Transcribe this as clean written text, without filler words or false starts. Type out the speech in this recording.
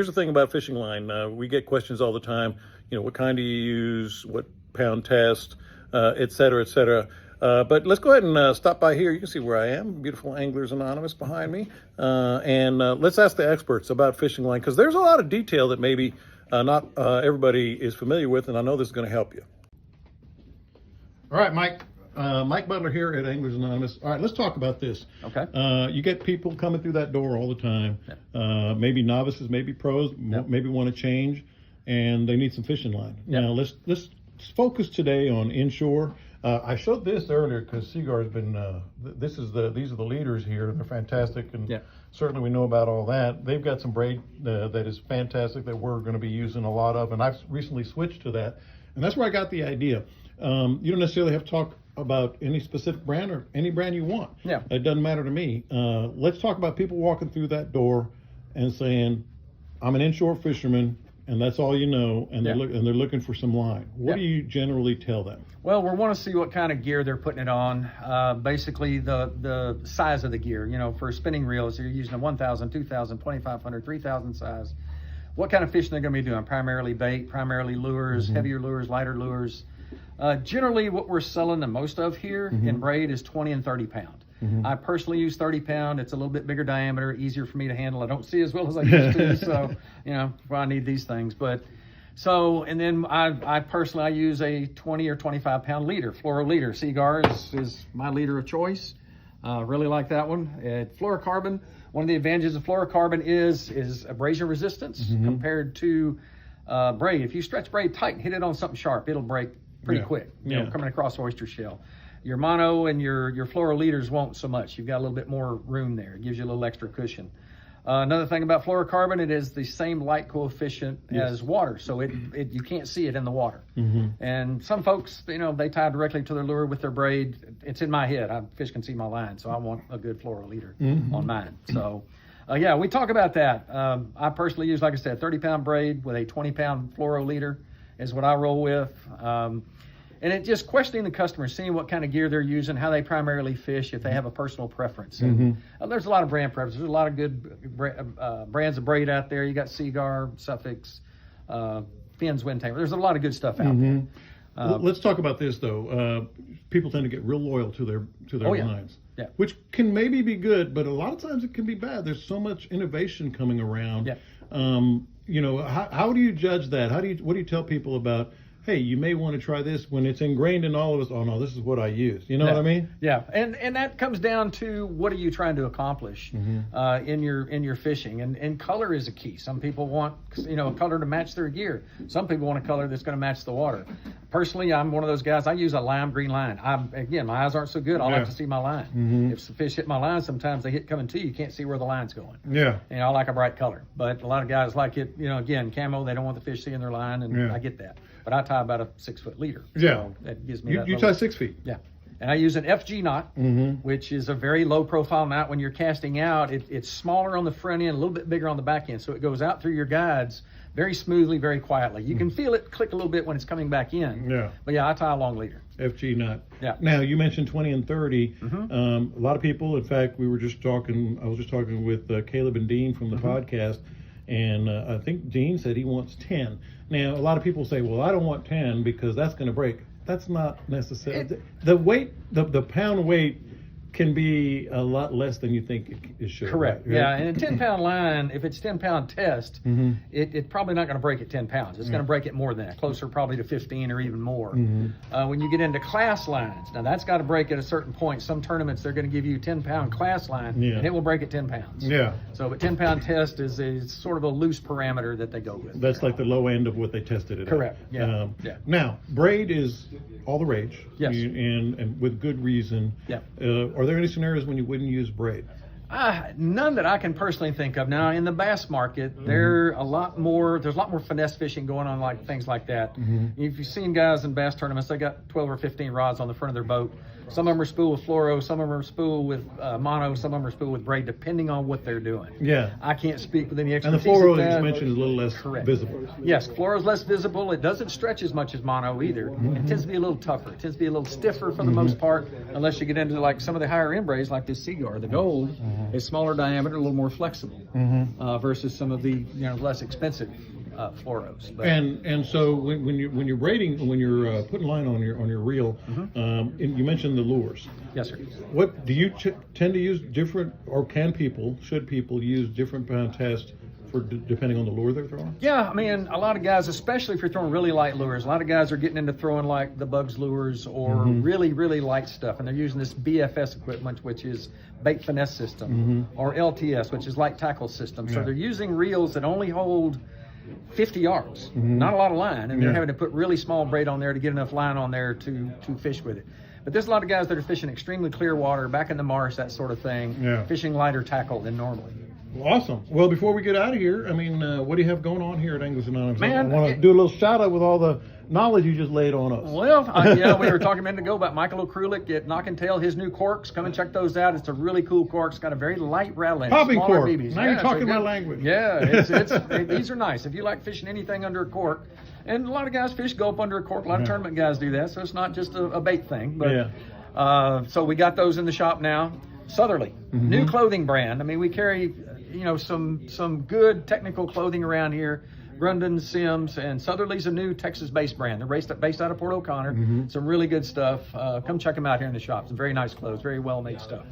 Here's the thing about fishing line. We get questions all the time. What kind do you use? What pound test? Et cetera, et cetera. But let's go ahead and stop by here. You can see where I am. Beautiful Anglers Anonymous behind me. And let's ask the experts about fishing line, because there's a lot of detail that maybe not everybody is familiar with, and I know this is going to help you. All right, Mike. Mike Butler here at Anglers Anonymous. All right, let's talk about this. Okay. You get people coming through that door all the time. Yep. Maybe novices, maybe pros, Yep. maybe want to change, and they need some fishing line. Yep. Now let's focus today on inshore. I showed this earlier because Seaguar has been. These are the leaders here. They're fantastic, and Yep. certainly we know about all that. They've got some braid that is fantastic that we're going to be using a lot of, and I've recently switched to that, and that's where I got the idea. You don't necessarily have to talk about any specific brand or any brand you want. Yeah. It doesn't matter to me. Let's talk about people walking through that door and saying, I'm an inshore fisherman, and that's all you know, and they're looking for some line. What do you generally tell them? Well, we want to see what kind of gear they're putting it on. Basically, the size of the gear. For spinning reels, you're using a 1,000, 2,000, 2,500, 3,000 size. What kind of fishing they're going to be doing? Primarily bait, primarily lures, heavier lures, lighter lures. Generally, what we're selling the most of here in braid is 20 and 30 pound. I personally use 30 pound. It's a little bit bigger diameter, easier for me to handle. I don't see as well as I used to, so I need these things. And then I personally use a 20 or 25 pound leader, fluoro leader. Seaguar is my leader of choice. Really like that one. Fluorocarbon. One of the advantages of fluorocarbon is abrasion resistance compared to braid. If you stretch braid tight and hit it on something sharp, it'll break pretty quick. Coming across oyster shell. Your mono and your fluoro leaders won't so much. You've got a little bit more room there. It gives you a little extra cushion. Another thing about fluorocarbon, it is the same light coefficient as water, so you can't see it in the water. And some folks, they tie directly to their lure with their braid. It's in my head. Fish can see my line, so I want a good fluoro leader on mine. So, we talk about that. I personally use, like I said, 30 pound braid with a 20 pound fluoro leader is what I roll with. And it just questioning the customer, seeing what kind of gear they're using, how they primarily fish, if they have a personal preference. And there's a lot of brand preferences. There's a lot of good brands of braid out there. You got Seaguar, Suffix, Finn's Wind Tamer. There's a lot of good stuff out there. Let's talk about this though. People tend to get real loyal to their lines, which can maybe be good, but a lot of times it can be bad. There's so much innovation coming around. How do you judge that? What do you tell people about, hey, you may want to try this when it's ingrained in all of us? Oh no, this is what I use. You know what I mean? Yeah, and that comes down to what are you trying to accomplish in your fishing, and color is a key. Some people want a color to match their gear. Some people want a color that's going to match the water. Personally, I'm one of those guys. I use a lime green line. Again, my eyes aren't so good. I like to see my line. If the fish hit my line, sometimes they hit coming to you. You can't see where the line's going. I like a bright color, but a lot of guys like it. Again, camo. They don't want the fish seeing their line, and I get that. But I tie about a 6 foot leader. So that gives me you tie 6 feet. Yeah. And I use an FG knot, which is a very low profile knot. When you're casting out, it's smaller on the front end, a little bit bigger on the back end. So it goes out through your guides very smoothly, very quietly. You can feel it click a little bit when it's coming back in. But I tie a long leader. FG knot. Yeah. Now you mentioned 20 and 30. A lot of people, in fact, I was just talking with Caleb and Dean from the podcast, and I think Dean said he wants 10. Now, a lot of people say, well, I don't want 10 because that's going to break. That's not necessary. The weight, the pound weight can be a lot less than you think it should. Correct. Right? Yeah, and a 10 pound line, if it's 10 pound test, it's probably not going to break at 10 pounds. It's going to break it more than that, closer probably to 15 or even more. When you get into class lines, now that's got to break at a certain point. Some tournaments, they're going to give you a 10 pound class line, and it will break at 10 pounds. So, but 10 pound test is sort of a loose parameter that they go with. That's like the low end of what they tested it Correct. at. Now, braid is all the rage. Yes. And with good reason. Are there any scenarios when you wouldn't use braid? None that I can personally think of. Now, in the bass market, there's a lot more finesse fishing going on, like things like that. If you've seen guys in bass tournaments, they got 12 or 15 rods on the front of their boat. Some of them are spooled with fluoro, some of them are spooled with mono, some of them are spooled with braid, depending on what they're doing. Yeah. I can't speak with any And the expertise. fluoro at that that, you mentioned is a little less correct. visible. Yes, fluoro is less visible. It doesn't stretch as much as mono either. It tends to be a little tougher. It tends to be a little stiffer for the most part, unless you get into like some of the higher end braids, like this Seaguar. The gold is smaller diameter, a little more flexible, versus some of the less expensive fluoros. But, And so when you're braiding, when you're putting line on your reel, and you mentioned the lures. yes, sir. What do you tend to use different, or should people use different pound tests for depending on the lure they're throwing? Yeah, I mean, a lot of guys, especially if you're throwing really light lures, a lot of guys are getting into throwing like the Bugs lures or really, really light stuff. And they're using this BFS equipment, which is bait finesse system, or LTS, which is light tackle system. So they're using reels that only hold 50 yards, not a lot of line. And they're having to put really small braid on there to get enough line on there to fish with it. But there's a lot of guys that are fishing extremely clear water, back in the marsh, that sort of thing, fishing lighter tackle than normally. Awesome. Well, before we get out of here, I mean, what do you have going on here at Anglers Anonymous? Man, I want to do a little shout out with all the knowledge you just laid on us. Well, we were talking a minute ago about Michael O'Krulik at Knock and Tail, his new corks. Come and check those out. It's a really cool cork. It's got a very light rattle in it. Popping Smaller cork. BBs. Now you're talking my language. Yeah, these are nice. If you like fishing anything under a cork, and a lot of guys fish gulp under a cork. A lot of tournament guys do that, so it's not just a bait thing. But so we got those in the shop now. Southerly, new clothing brand. I mean, we carry some good technical clothing around here. Grundon, Sims, and Southerly's a new Texas-based brand. They're based out of Port O'Connor. Some really good stuff. Come check them out here in the shop. Some very nice clothes, very well-made stuff.